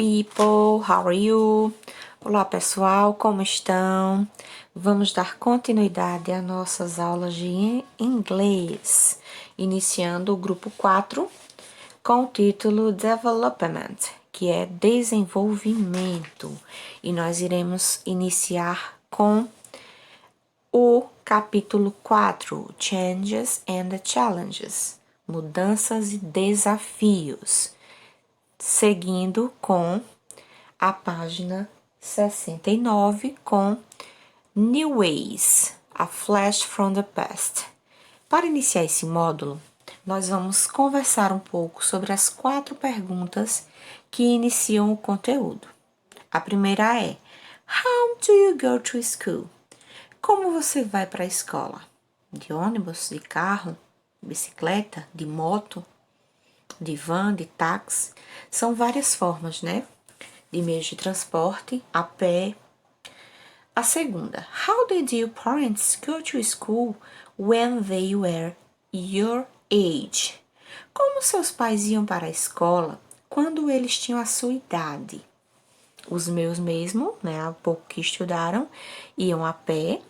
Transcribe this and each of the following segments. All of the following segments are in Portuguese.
people, how are you? Olá pessoal, como estão? Vamos dar continuidade às nossas aulas de inglês, iniciando o grupo 4 com o título Development, que é desenvolvimento, e nós iremos iniciar com o capítulo 4, Changes and Challenges, mudanças e desafios, seguindo com a página 69 com New Ways, a Flash from the Past. Para iniciar esse módulo, nós vamos conversar um pouco sobre as 4 perguntas que iniciam o conteúdo. A primeira é: How do you go to school? Como você vai para a escola? De ônibus, de carro, de bicicleta, de moto, de van, de táxi? São várias formas, né? De meios de transporte, a pé. A segunda: How did your parents go to school when they were your age? Como seus pais iam para a escola quando eles tinham a sua idade? Os meus mesmo, né, há pouco que estudaram, iam a pé,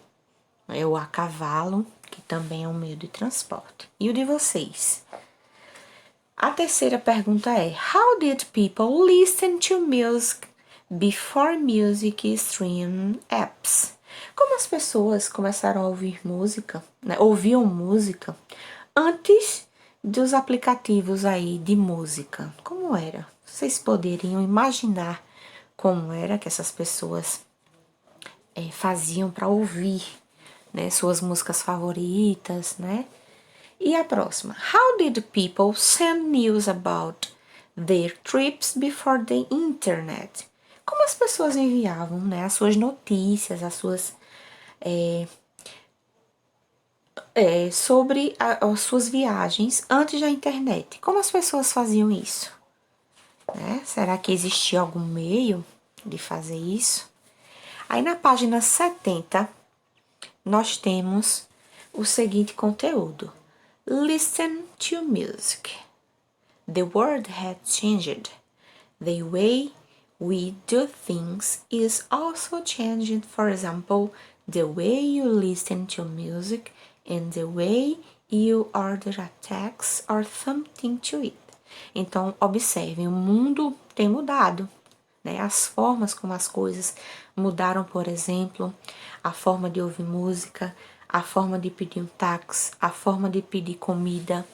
ou a cavalo, que também é um meio de transporte. E o de vocês? A terceira pergunta é: How did people listen to music before music stream apps? Como as pessoas começaram a ouvir música, né, ouviam música antes dos aplicativos aí de música? Como era? Vocês poderiam imaginar como era que essas pessoas faziam para ouvir, né, suas músicas favoritas, né? E a próxima: How did people send news about their trips before the internet? Como as pessoas enviavam, né, as suas notícias, as suas sobre as suas viagens antes da internet? Como as pessoas faziam isso? Né? Será que existia algum meio de fazer isso? Aí na página 70 nós temos o seguinte conteúdo: Listen to music. The world has changed. The way we do things is also changing. For example, the way you listen to music and the way you order a text or something to eat. Então, observem, o mundo tem mudado, né? As formas como as coisas mudaram, por exemplo, a forma de ouvir música, a forma de pedir um táxi, a forma de pedir comida,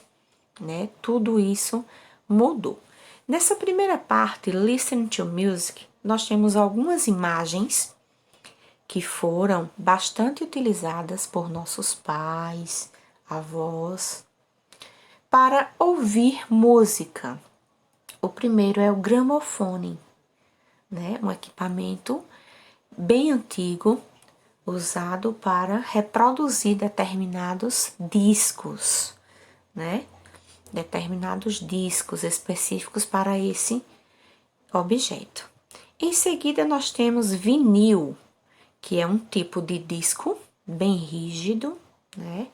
né? Tudo isso mudou. Nessa primeira parte, Listen to Music, nós temos algumas imagens que foram bastante utilizadas por nossos pais, avós, para ouvir música. O primeiro é o gramofone, né? Um equipamento bem antigo, usado para reproduzir determinados discos, né? Determinados discos específicos para esse objeto. Em seguida, nós temos vinil, que é um tipo de disco bem rígido, né?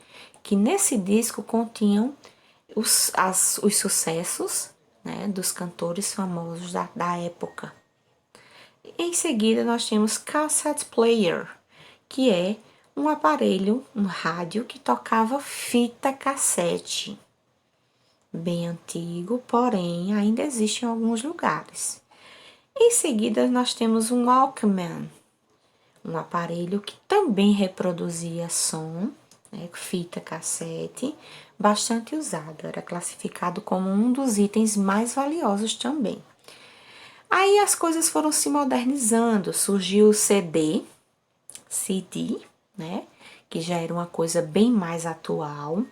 Que nesse disco continham os sucessos, né, dos cantores famosos da época. Em seguida, nós temos cassette player, que é um aparelho, um rádio que tocava fita cassete. Bem antigo, porém ainda existe em alguns lugares. Em seguida, nós temos um Walkman, um aparelho que também reproduzia som, né, fita cassete, bastante usado, era classificado como um dos itens mais valiosos também. Aí as coisas foram se modernizando, surgiu o CD, né, que já era uma coisa bem mais atual,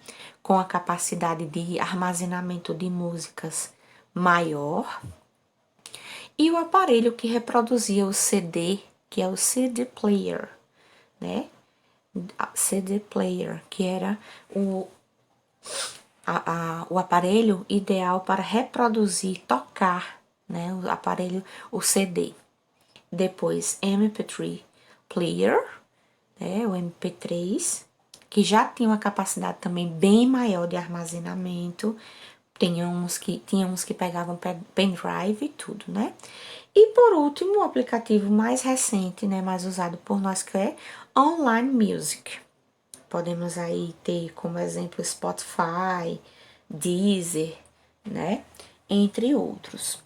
com a capacidade de armazenamento de músicas maior, e o aparelho que reproduzia o CD, que é o CD player, né? CD player, que era o aparelho ideal para reproduzir, tocar, né? O aparelho, o CD. Depois, MP3 player, né? O MP3, que já tinha uma capacidade também bem maior de armazenamento. Tinha uns que pegavam pendrive e tudo, né? E por último, o aplicativo mais recente, né, mais usado por nós, que é Online Music. Podemos aí ter como exemplo Spotify, Deezer, né, entre outros.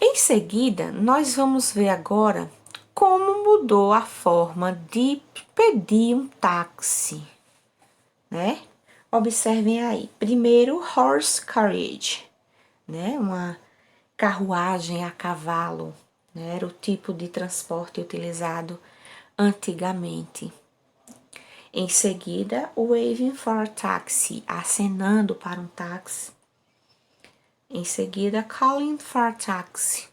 Em seguida, nós vamos ver agora como mudou a forma de pedir um táxi, né? Observem aí. Primeiro, horse carriage, né? Uma carruagem a cavalo, né? Era o tipo de transporte utilizado antigamente. Em seguida, waving for a taxi, acenando para um táxi. Em seguida, calling for a taxi,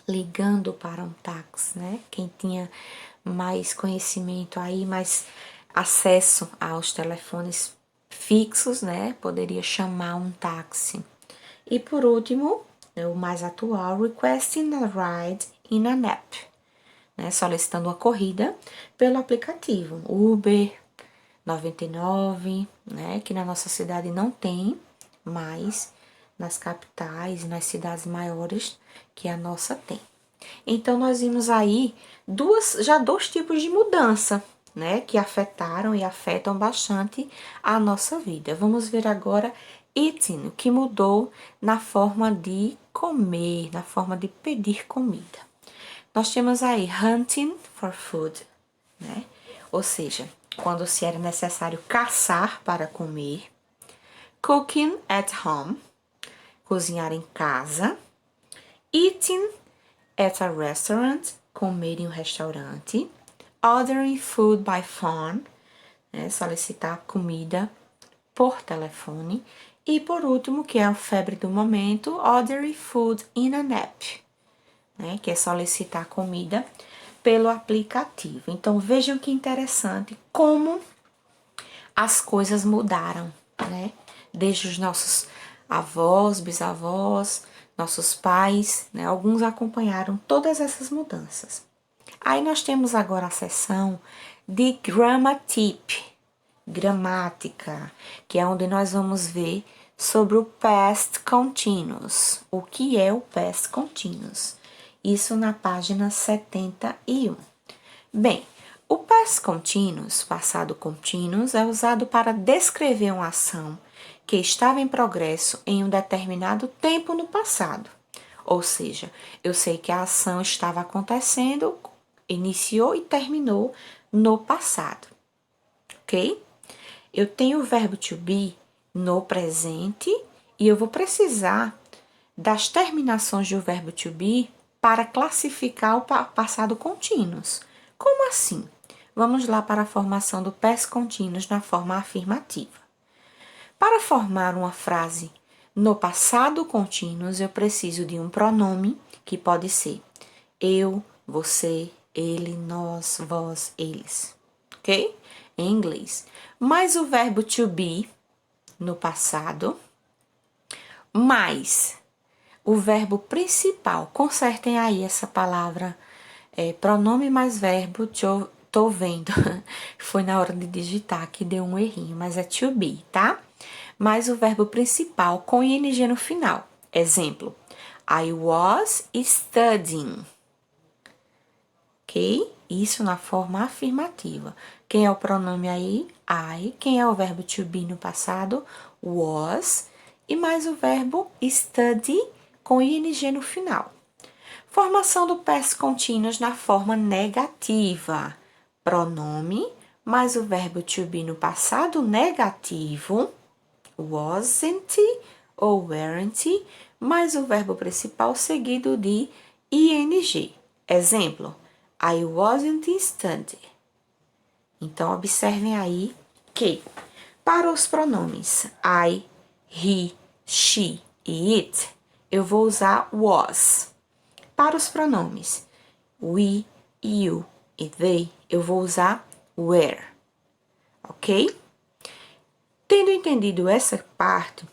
ligando para um táxi, né? Quem tinha mais conhecimento aí, mais acesso aos telefones fixos, né? Poderia chamar um táxi. E por último, o mais atual, requesting a ride in an app, né? Solicitando uma corrida pelo aplicativo Uber, 99, né? Que na nossa cidade não tem, mas nas capitais e nas cidades maiores que a nossa tem. Então, nós vimos aí dois tipos de mudança, né? Que afetaram e afetam bastante a nossa vida. Vamos ver agora eating, o que mudou na forma de comer, na forma de pedir comida. Nós temos aí hunting for food, né? Ou seja, quando se era necessário caçar para comer. Cooking at home, cozinhar em casa. Eating at a restaurant, comer em um restaurante. Ordering food by phone, né, solicitar comida por telefone. E por último, que é a febre do momento, ordering food in an app, né, que é solicitar comida pelo aplicativo. Então, vejam que interessante como as coisas mudaram, né? Desde os nossos avós, bisavós, nossos pais, né? Alguns acompanharam todas essas mudanças. Aí nós temos agora a seção de Grammatip, gramática, que é onde nós vamos ver sobre o past continuous. O que é o past continuous? Isso na página 71. Bem, o past continuous, passado contínuo, é usado para descrever uma ação que estava em progresso em um determinado tempo no passado. Ou seja, eu sei que a ação estava acontecendo, iniciou e terminou no passado, ok? Eu tenho o verbo to be no presente e eu vou precisar das terminações do verbo to be para classificar o passado contínuos. Como assim? Vamos lá para a formação do past continuous na forma afirmativa. Para formar uma frase no passado contínuo, eu preciso de um pronome que pode ser eu, você, ele, nós, vós, eles, ok? Em inglês. Mais o verbo to be no passado, mais o verbo principal. Consertem aí essa palavra, pronome mais verbo, tô vendo. Foi na hora de digitar que deu um errinho, mas é to be, tá? Mais o verbo principal com ing no final. Exemplo, I was studying. Ok? Isso na forma afirmativa. Quem é o pronome aí? I. Quem é o verbo to be no passado? Was. E mais o verbo study com ing no final. Formação do past continuous na forma negativa. Pronome mais o verbo to be no passado negativo, wasn't ou weren't, mais o verbo principal seguido de ing. Exemplo, I wasn't studying. Então, observem aí que, para os pronomes I, he, she e it, eu vou usar was. Para os pronomes we, you e they, eu vou usar were. Ok? Tendo entendido essa parte,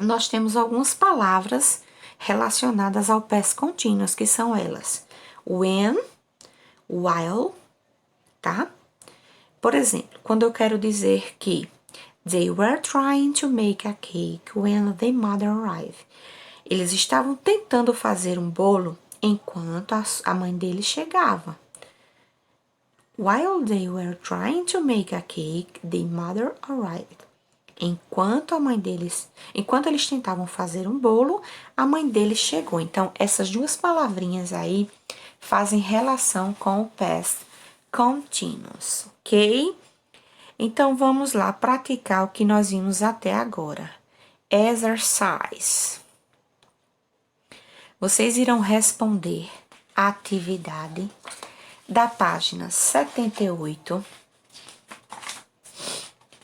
nós temos algumas palavras relacionadas ao past continuous, que são elas: when, while, tá? Por exemplo, quando eu quero dizer que they were trying to make a cake when their mother arrived. Eles estavam tentando fazer um bolo enquanto a mãe deles chegava. While they were trying to make a cake, the mother arrived. Enquanto eles tentavam fazer um bolo, a mãe deles chegou. Então, essas duas palavrinhas aí fazem relação com o past continuous, ok? Então, vamos lá praticar o que nós vimos até agora. Exercise. Vocês irão responder a atividade da página 78,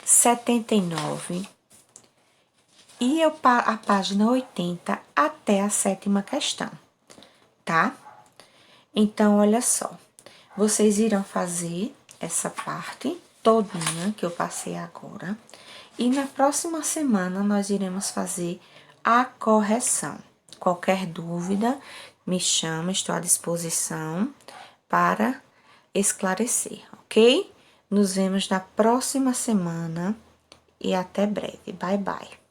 79 e a página 80 até a 7ª questão, tá? Então, olha só, vocês irão fazer essa parte todinha que eu passei agora e na próxima semana nós iremos fazer a correção. Qualquer dúvida, me chama, estou à disposição para esclarecer, ok? Nos vemos na próxima semana e até breve. Bye, bye.